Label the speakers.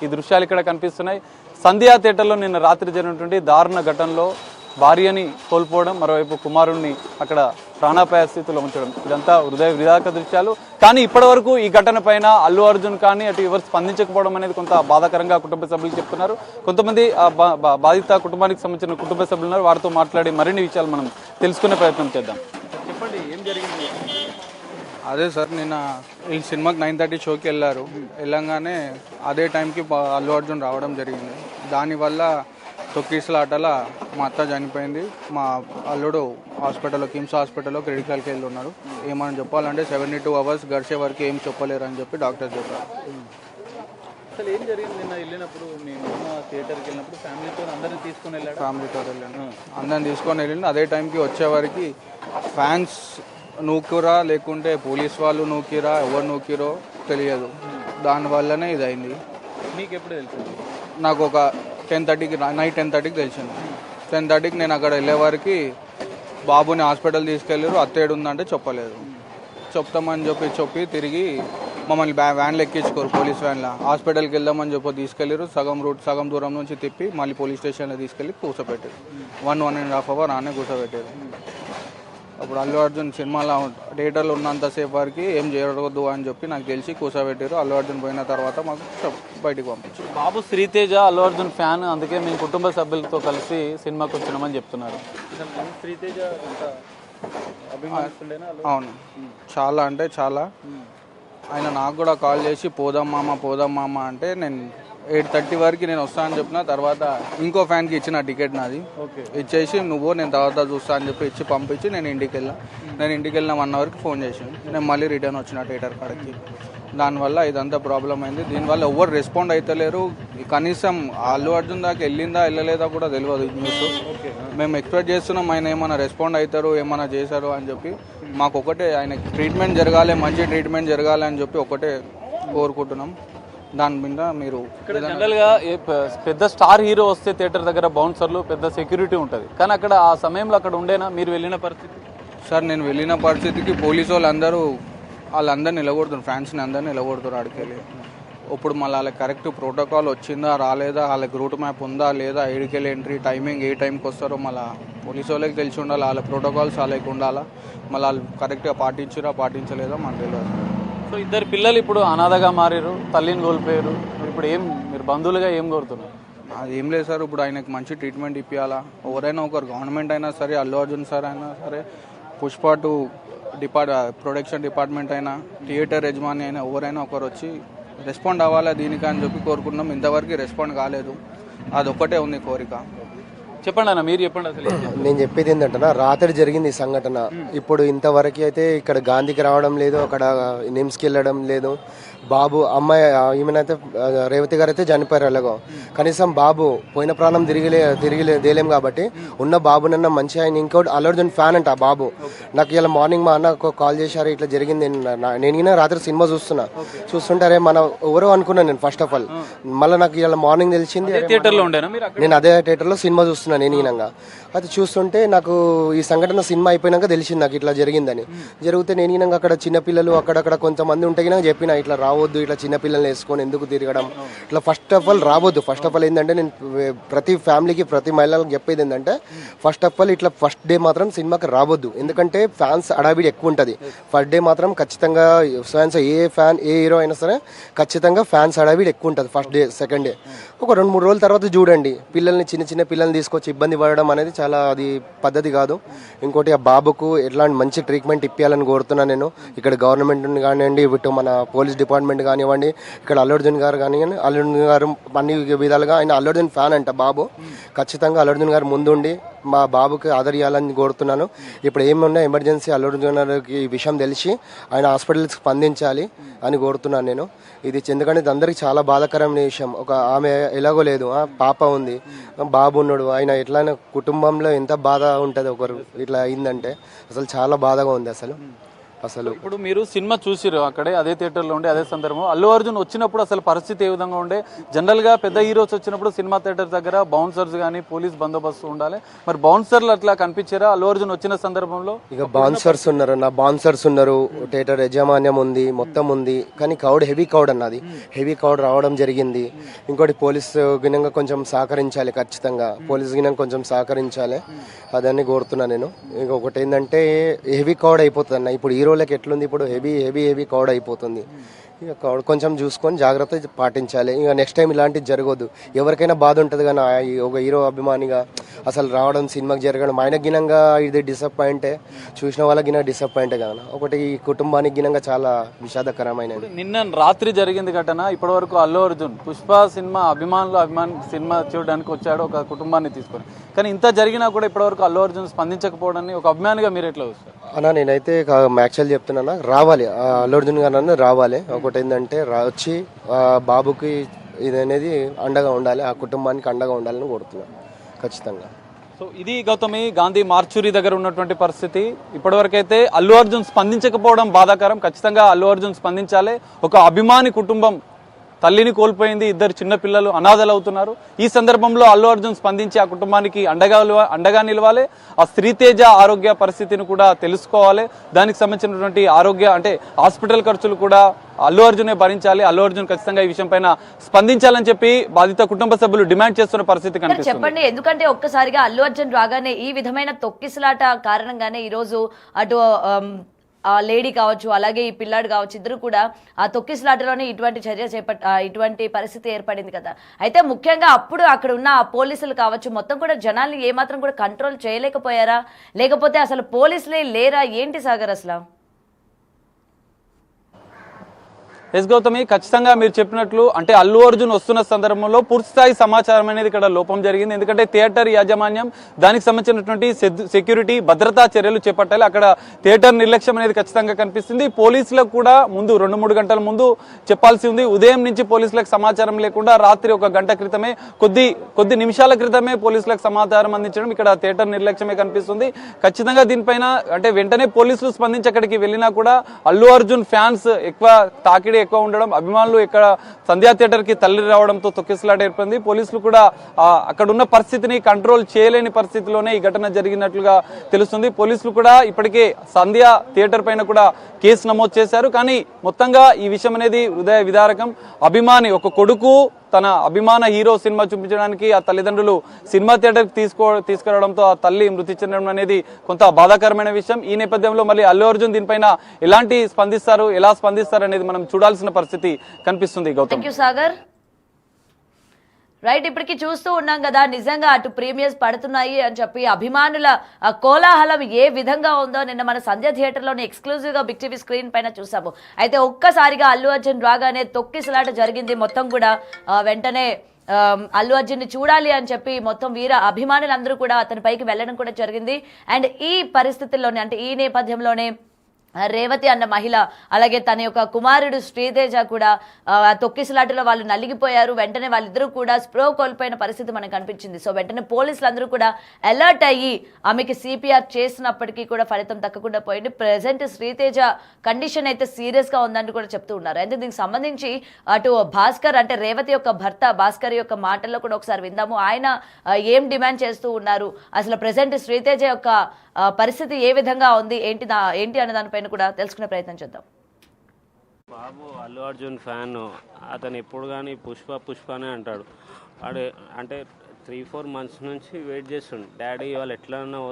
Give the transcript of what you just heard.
Speaker 1: ఈ దృశ్యాలు ఇక్కడ కనిపిస్తున్నాయి. సంధ్యా థియేటర్లో నిన్న రాత్రి జరిగినటువంటి దారుణ ఘటనలో భార్యని కోల్పోవడం, మరోవైపు కుమారుణ్ణి అక్కడ ప్రాణాపాయ స్థితిలో ఉంచడం, ఇదంతా హృదయ విదారక దృశ్యాలు. కానీ ఇప్పటి వరకు ఈ ఘటన పైన అల్లు అర్జున్ కానీ అటు ఎవరు స్పందించకపోవడం అనేది కొంత బాధాకరంగా కుటుంబ సభ్యులు చెప్తున్నారు. కొంతమంది బాధిత కుటుంబానికి సంబంధించిన కుటుంబ సభ్యులు ఉన్నారు, వారితో మాట్లాడి మరిన్ని విషయాలు మనం తెలుసుకునే ప్రయత్నం చేద్దాం. చెప్పండి, ఏం జరిగింది?
Speaker 2: అదే సార్, నిన్న ఈ సినిమాకి 9:30 షోకి వెళ్ళంగానే అదే టైంకి అల్లు అర్జున్ రావడం జరిగింది. దానివల్ల తొక్కిసలాటల మా అత్త చనిపోయింది. మా అల్లుడు హాస్పిటల్లో, కిమ్స్ హాస్పిటల్లో క్రిటికల్కి వెళ్ళి ఉన్నాడు. ఏమని చెప్పాలంటే 72 అవర్స్ గడిచే వరకు ఏం చెప్పలేరు అని చెప్పి డాక్టర్ చెప్పారు.
Speaker 1: అసలు ఏం జరిగింది? నిన్న వెళ్ళినప్పుడు మేము థియేటర్కి వెళ్ళినప్పుడు ఫ్యామిలీతో అందరినీ తీసుకొని వెళ్ళాడు.
Speaker 2: ఫ్యామిలీతో వెళ్ళాను, అందరిని తీసుకొని వెళ్ళింది. అదే టైంకి వచ్చేవరకు ఫ్యాన్స్ నూకిరా లేకుంటే పోలీస్ వాళ్ళు నూకిరా, ఎవరు నూకిరో తెలియదు. దానివల్లనే ఇది అయింది.
Speaker 1: మీకు ఎప్పుడు తెలిసింది?
Speaker 2: నాకు ఒక 10:30కి, నైట్ 10:30కి తెలిసింది. 10:30కి నేను అక్కడ వెళ్ళేవారికి బాబుని హాస్పిటల్ తీసుకెళ్ళారు. అత్తేడు ఉందంటే చెప్పలేదు. చెప్తామని చెప్పి తిరిగి మమ్మల్ని వ్యాన్లో ఎక్కించుకోరు, పోలీస్ వ్యాన్లో. హాస్పిటల్కి వెళ్దామని చెప్పి తీసుకెళ్ళారు. సగం దూరం నుంచి తిప్పి మళ్ళీ పోలీస్ స్టేషన్లో తీసుకెళ్ళి కూర్చోబెట్టారు. 1.5 అవర్ ఆనే కూర్చోబెట్టారు. అప్పుడు అల్లు అర్జున్ సినిమాలో థియేటర్లో ఉన్నంతసేపు వరకు ఏం జరగదు అని చెప్పి నాకు తెలిసి కూర్చోబెట్టారు. అల్లు అర్జున్ పోయిన తర్వాత మాకు బయటికి పంపించారు.
Speaker 1: బాబు శ్రీతేజ అల్లు అర్జున్ ఫ్యాన్, అందుకే మేము కుటుంబ సభ్యులతో కలిసి సినిమాకి వచ్చినామని చెప్తున్నారు. శ్రీతేజ
Speaker 2: అవును, చాలా అంటే చాలా. ఆయన నాకు కూడా కాల్ చేసి పోదాం మామ అంటే నేను 8:30 వరకు నేను వస్తానని చెప్పిన. తర్వాత ఇంకో ఫ్యాన్కి ఇచ్చిన టికెట్ నాది ఇచ్చేసి నేను తర్వాత చూస్తా అని చెప్పి ఇచ్చి పంపించి నేను ఇంటికి వెళ్ళిన 1 అవర్కి ఫోన్ చేసి నేను మళ్ళీ రిటర్న్ వచ్చిన థియేటర్ కాడికి. దానివల్ల ఇదంతా ప్రాబ్లం అయింది. దీనివల్ల ఎవరు రెస్పాండ్ అవుతలేరు. కనీసం అల్లు అర్జున్ దాకా వెళ్ళిందా వెళ్ళలేదా కూడా తెలియదు న్యూస్. మేము ఎక్స్పెక్ట్ చేస్తున్నాం ఆయన ఏమైనా రెస్పాండ్ అవుతారు, ఏమైనా చేశారు అని చెప్పి. మాకు ఒకటే ఆయనకి ట్రీట్మెంట్ జరగాలి, మంచి ట్రీట్మెంట్ జరగాలి అని చెప్పి ఒకటే కోరుకుంటున్నాం. దాని మీద మీరు
Speaker 1: జనరల్ గా పెద్ద స్టార్ హీరో వస్తే థియేటర్ దగ్గర బౌన్సర్లు, పెద్ద సెక్యూరిటీ ఉంటుంది. కానీ అక్కడ ఆ సమయంలో అక్కడ ఉండేనా మీరు వెళ్ళిన పరిస్థితి?
Speaker 2: సార్, నేను వెళ్ళిన పరిస్థితికి పోలీసు వాళ్ళందరూ నిలబడుతున్నారు, ఫ్యాన్స్ని అందరినీ నిలబడుతున్నారు ఆడికెళ్ళి. ఇప్పుడు మళ్ళీ వాళ్ళకి కరెక్ట్ ప్రోటోకాల్ వచ్చిందా రాలేదా, వాళ్ళకి రూట్ మ్యాప్ ఉందా లేదా, ఏడికెళ్ళి ఎంట్రీ టైమింగ్ ఏ టైంకి వస్తారో మళ్ళీ పోలీసు వాళ్ళకి తెలిసి ఉండాలి. వాళ్ళ ప్రోటోకాల్స్ వాళ్ళకి ఉండాలా. మళ్ళీ వాళ్ళు కరెక్ట్గా పాటించలేదా మనకు తెలియదు.
Speaker 1: సో 2 పిల్లలు ఇప్పుడు అనాథగా మారారు, తల్లిని కోల్పోయారు. ఇప్పుడు మీరు బంధువులుగా ఏం కోరుతున్నారు?
Speaker 2: అది ఏం లేదు సార్, ఇప్పుడు ఆయనకు మంచి ట్రీట్మెంట్ ఇప్పించాలా. ఎవరైనా ఒకరు, గవర్నమెంట్ అయినా సరే, అల్లు అర్జున్ సార్ అయినా సరే, పుష్ప 2 ప్రొడక్షన్ డిపార్ట్మెంట్ అయినా, థియేటర్ యజమాని అయినా, ఎవరైనా ఒకరు వచ్చి రెస్పాండ్ అవ్వాలా దీనికి అని చెప్పి కోరుకున్నాం. ఇంతవరకు రెస్పాండ్ కాలేదు. అదొక్కటే ఉంది కోరిక.
Speaker 1: చెప్పండి అన్న, మీరు చెప్పండి. అసలు
Speaker 3: నేను చెప్పేది ఏంటంటే రాత్రి జరిగింది ఈ సంఘటన. ఇప్పుడు ఇంతవరకు అయితే ఇక్కడ గాంధీకి రావడం లేదు, అక్కడ నిమ్స్కి వెళ్ళడం లేదు. బాబు అమ్మాయి ఈమెనైతే రేవతి గారు అయితే చనిపోయారు. అలాగో కనీసం బాబు పోయిన ప్రాణం తిరిగి దేలేం కాబట్టి ఉన్న బాబునన్న మంచి. ఆయన ఇంకోటి అల్లు అర్జున్ ఫ్యాన్ అంట ఆ బాబు. నాకు ఇలా మార్నింగ్ మా అన్న కాల్ చేశారు, ఇట్లా జరిగింది. నేను రాత్రి సినిమా చూస్తుంటారే మన ఎవరో అనుకున్నాను నేను ఫస్ట్ ఆఫ్ ఆల్. మళ్ళీ నాకు ఇలా మార్నింగ్ తెలిసింది. నేను అదే థియేటర్లో సినిమా చూస్తున్నాను. నేను ఈనంగా అది చూస్తుంటే నాకు ఈ సంఘటన సినిమా అయిపోయినాక తెలిసింది నాకు ఇట్లా జరిగిందని. జరిగితే నేను ఈనంగా అక్కడ చిన్నపిల్లలు అక్కడక్కడ కొంతమంది ఉంటే చెప్పిన ఇట్లా రావద్దు, ఇట్లా చిన్నపిల్లల్ని వేసుకొని ఎందుకు తిరగడం, ఇట్లా ఫస్ట్ ఆఫ్ ఆల్ రావద్దు. ఫస్ట్ ఆఫ్ ఆల్ ఏంటంటే నేను ప్రతి ఫ్యామిలీకి ప్రతి మహిళలకు చెప్పేది ఏంటంటే ఫస్ట్ ఆఫ్ ఆల్ ఇట్లా ఫస్ట్ డే మాత్రం సినిమాకి రావద్దు. ఎందుకంటే ఫ్యాన్స్ అడావిడి ఎక్కువ ఉంటుంది. ఫస్ట్ డే మాత్రం ఖచ్చితంగా ఫ్యాన్స్ ఏ హీరో అయినా సరే ఖచ్చితంగా ఫ్యాన్స్ అడావిడి ఎక్కువ ఉంటుంది ఫస్ట్ డే. సెకండ్ డే ఒక 2-3 రోజుల తర్వాత చూడండి. చిన్న పిల్లల్ని తీసుకొచ్చి ఇబ్బంది పడడం అనేది చాలా అది పద్ధతి కాదు. ఇంకోటి ఆ బాబుకు ఎట్లాంటి మంచి ట్రీట్మెంట్ ఇప్పించాలని కోరుతున్నాను నేను. ఇక్కడ గవర్నమెంట్ కానివ్వండి, ఇటు మన పోలీస్ డిపార్ట్మెంట్ కానివ్వండి, ఇక్కడ అల్లు అర్జున్ గారు కానివ్వండి. అల్లు అర్జున్ గారు అన్ని విధాలుగా ఆయన అల్లు అర్జున్ ఫ్యాన్ అంట బాబు. ఖచ్చితంగా అల్లు అర్జున్ గారు ముందుండి మా బాబుకి ఆదరియాలని కోరుతున్నాను. ఇప్పుడు ఏమన్నా ఎమర్జెన్సీ అల్లు అర్జున్ గారికి ఈ విషయం తెలిసి ఆయన హాస్పిటల్కి స్పందించాలి అని కోరుతున్నాను నేను. ఇది ఎందుకంటే ఇది అందరికి చాలా బాధాకరమైన విషయం. ఒక ఆమె ఎలాగో లేదు, పాప ఉంది, బాబు ఉన్నాడు. ఆయన ఎట్లా కుటుంబంలో ఎంత బాధ ఉంటుంది ఒకరు ఇట్లా అయిందంటే అసలు చాలా బాధగా ఉంది అసలు. అసలు
Speaker 1: ఇప్పుడు మీరు సినిమా చూసిరు అక్కడే అదే థియేటర్లో ఉండే అదే సందర్భం అల్లు అర్జున్ వచ్చినప్పుడు అసలు పరిస్థితి ఏ విధంగా ఉండే? జనరల్ గా పెద్ద హీరోస్ వచ్చినప్పుడు సినిమా థియేటర్ దగ్గర బౌన్సర్స్ కానీ పోలీస్ బందోబస్తు ఉండాలి, మరి బౌన్సర్లు అట్లా కనిపించారా అల్లు అర్జున్ వచ్చిన సందర్భంలో?
Speaker 3: ఇక బౌన్సర్స్ ఉన్నారు అన్న, బౌన్సర్స్ ఉన్నారు, థియేటర్ యజమాన్యం ఉంది, మొత్తం ఉంది. కానీ క్రౌడ్ హెవీ క్రౌడ్ అన్నది, హెవీ క్రౌడ్ రావడం జరిగింది. ఇంకోటి పోలీస్ గినంగా కొంచెం సహకరించాలి, ఖచ్చితంగా పోలీస్ గినంగా కొంచెం సహకరించాలి, అదని కోరుతున్నా నేను. ఇంకొకటి ఏంటంటే హెవీ క్రౌడ్ అయిపోతుంది అన్న. ఇప్పుడు హీరోలకి ఎట్లుంది, ఇప్పుడు హెవీ హెవీ హెవీ క్రౌడ్ అయిపోతుంది. ఇక క్రౌడ్ కొంచెం చూసుకొని జాగ్రత్త పాటించాలి. ఇక నెక్స్ట్ టైం ఇలాంటివి జరగదు. ఎవరికైనా బాధ ఉంటుంది కానీ ఒక హీరో అభిమానిగా అసలు రావడం సినిమాకి జరగడం ఆయనకి గినంగా ఇది డిసప్పాయింటే, చూసిన వాళ్ళకి గిన డిసప్పాయింటే కదా. ఒకటి ఈ కుటుంబానికి గినంగా చాలా విషాదకరమైన.
Speaker 1: నిన్న రాత్రి జరిగింది ఘటన. ఇప్పటి వరకు అల్లు అర్జున్ పుష్ప సినిమా అభిమాని సినిమా చూడడానికి వచ్చాడు ఒక కుటుంబాన్ని తీసుకొని, కానీ ఇంత జరిగినా కూడా ఇప్పటివరకు అల్లు అర్జున్ స్పందించకపోవడాన్ని ఒక అభిమానిగా మీరు ఎట్లా చూస్తారు?
Speaker 3: అన్న నేనైతే యాక్చువల్ చెప్తున్నా, రావాలి అల్లు అర్జున్ గారు రావాలి. ఒకటి ఏంటంటే వచ్చి బాబుకి ఇది అనేది అండగా ఉండాలి, ఆ కుటుంబానికి అండగా ఉండాలని కోరుతున్నాను ఖచ్చితంగా.
Speaker 1: సో ఇది గౌతమి గాంధీ మార్చురీ దగ్గర ఉన్నటువంటి పరిస్థితి. ఇప్పటివరకైతే అల్లు అర్జున్ స్పందించకపోవడం బాధాకరం. ఖచ్చితంగా అల్లు అర్జున్ స్పందించాలి. ఒక అభిమాని కుటుంబం తల్లిని కోల్పోయింది, ఇద్దరు చిన్న పిల్లలు అనాథలు అవుతున్నారు. ఈ సందర్భంలో అల్లు అర్జున్ స్పందించి ఆ కుటుంబానికి అండగా నిలవాలి. ఆ శ్రీతేజ ఆరోగ్య పరిస్థితిని కూడా తెలుసుకోవాలి. దానికి సంబంధించినటువంటి ఆరోగ్య అంటే హాస్పిటల్ ఖర్చులు కూడా అల్లు అర్జునే భరించాలి. అల్లు అర్జున్ ఖచ్చితంగా ఈ విషయం పైన స్పందించాలని చెప్పి బాధిత కుటుంబ సభ్యులు డిమాండ్ చేస్తున్న పరిస్థితి కనిపిస్తుంది.
Speaker 4: చెప్పండి, ఎందుకంటే ఒక్కసారిగా అల్లు అర్జున్ రాగానే ఈ విధమైన తొక్కిసలాట కారణంగానే ఈరోజు అటు ఆ లేడీ కావచ్చు, అలాగే ఈ పిల్లాడు కావచ్చు, ఇద్దరు కూడా ఆ తొక్కిసలాటలోనే ఇటువంటి చర్య ఇటువంటి పరిస్థితి ఏర్పడింది కదా. అయితే ముఖ్యంగా అప్పుడు అక్కడ ఉన్న ఆ పోలీసులు కావచ్చు, మొత్తం కూడా జనాల్ని ఏమాత్రం కూడా కంట్రోల్ చేయలేకపోయారా, లేకపోతే అసలు పోలీసులే లేరా, ఏంటి సాగర్ అసలు?
Speaker 1: ఎస్ గౌతమి, ఖచ్చితంగా మీరు చెప్పినట్లు అంటే అల్లు అర్జున్ వస్తున్న సందర్భంలో పూర్తిస్థాయి సమాచారం అనేది ఇక్కడ లోపం జరిగింది. ఎందుకంటే థియేటర్ యాజమాన్యం దానికి సంబంధించినటువంటి సెక్యూరిటీ భద్రతా చర్యలు చేపట్టాలి. అక్కడ థియేటర్ నిర్లక్ష్యం అనేది ఖచ్చితంగా కనిపిస్తుంది. పోలీసులకు కూడా ముందు 2-3 గంటల ముందు చెప్పాల్సి ఉంది. ఉదయం నుంచి పోలీసులకు సమాచారం లేకుండా రాత్రి 1 గంట క్రితమే కొద్ది నిమిషాల క్రితమే పోలీసులకు సమాచారం అందించడం ఇక్కడ థియేటర్ నిర్లక్ష్యమే కనిపిస్తుంది. ఖచ్చితంగా దీనిపైన అంటే వెంటనే పోలీసులు స్పందించి అక్కడికి వెళ్ళినా కూడా అల్లు అర్జున్ ఫ్యాన్స్ ఎక్కువ ఉండడం, అభిమానులు ఇక్కడ సంధ్యా థియేటర్ కి తల్లి రావడంతో తొక్కిసలాట ఏర్పడింది. పోలీసులు కూడా అక్కడ ఉన్న పరిస్థితిని కంట్రోల్ చేయలేని పరిస్థితిలోనే ఈ ఘటన జరిగినట్లుగా తెలుస్తుంది. పోలీసులు కూడా ఇప్పటికే సంధ్యా థియేటర్ పైన కూడా కేసు నమోదు చేశారు. కానీ మొత్తంగా ఈ విషయం అనేది హృదయ విదారకం. అభిమాని ఒక కొడుకు తన అభిమాన హీరో సినిమా చూపించడానికి ఆ తల్లిదండ్రులు సినిమా థియేటర్కి తీసుకురావడంతో ఆ తల్లి మృతి చెందడం అనేది కొంత బాధాకరమైన విషయం. ఈ నేపథ్యంలో మళ్ళీ అల్లు అర్జున్ దీనిపైన ఎలా స్పందిస్తారు అనేది మనం చూడాల్సిన పరిస్థితి కనిపిస్తుంది. గౌతమ్,
Speaker 4: సాగర్ రైట్, ఇప్పటికి చూస్తూ ఉన్నాం కదా, నిజంగా అటు ప్రీమియర్స్ పడుతున్నాయి అని చెప్పి అభిమానుల కోలాహలం ఏ విధంగా ఉందో నిన్న మన సంధ్య థియేటర్లోని ఎక్స్క్లూజివ్ గా బిగ్ టీవీ స్క్రీన్ పైన చూసాము. అయితే ఒక్కసారిగా అల్లు అర్జున్ రాగానే తొక్కిసలాట జరిగింది. మొత్తం కూడా వెంటనే అల్లు అర్జున్ ని చూడాలి అని చెప్పి మొత్తం వీర అభిమానులందరూ కూడా అతని పైకి వెళ్ళడం కూడా జరిగింది. అండ్ ఈ పరిస్థితుల్లోనే అంటే ఈ నేపథ్యంలోనే రేవతి అన్న మహిళ అలాగే తన యొక్క కుమారుడు శ్రీతేజ కూడా తొక్కిసలాటలో వాళ్ళు నలిగిపోయారు. వెంటనే వాళ్ళిద్దరూ కూడా స్ప్రో కోల్పోయిన పరిస్థితి మనకు కనిపించింది. సో వెంటనే పోలీసులు అందరూ కూడా అలర్ట్ అయ్యి ఆమెకి సిపిఆర్ చేసినప్పటికీ కూడా ఫలితం దక్కకుండా పోయింది. ప్రెసెంట్ శ్రీతేజ కండిషన్ అయితే సీరియస్ గా ఉందని కూడా చెప్తూ ఉన్నారు. అయితే దీనికి సంబంధించి అటు భాస్కర్ అంటే రేవతి యొక్క భర్త భాస్కర్ యొక్క మాటల్లో కూడా ఒకసారి విందాము. ఆయన ఏం డిమాండ్ చేస్తూ ఉన్నారు, అసలు ప్రెసెంట్ శ్రీతేజ యొక్క పరిస్థితి ఏ విధంగా ఉంది, ఏంటి అనే దానిపైన కూడా తెలుసుకునే ప్రయత్నం చేద్దాం.
Speaker 5: బాబు అల్లు అర్జున్ ఫ్యాన్, అతను ఎప్పుడు కానీ పుష్పనే అంటాడు. అంటే 3-4 months నుంచి వెయిట్ చేస్తుండు. డాడీ వాళ్ళు ఎట్లన్నా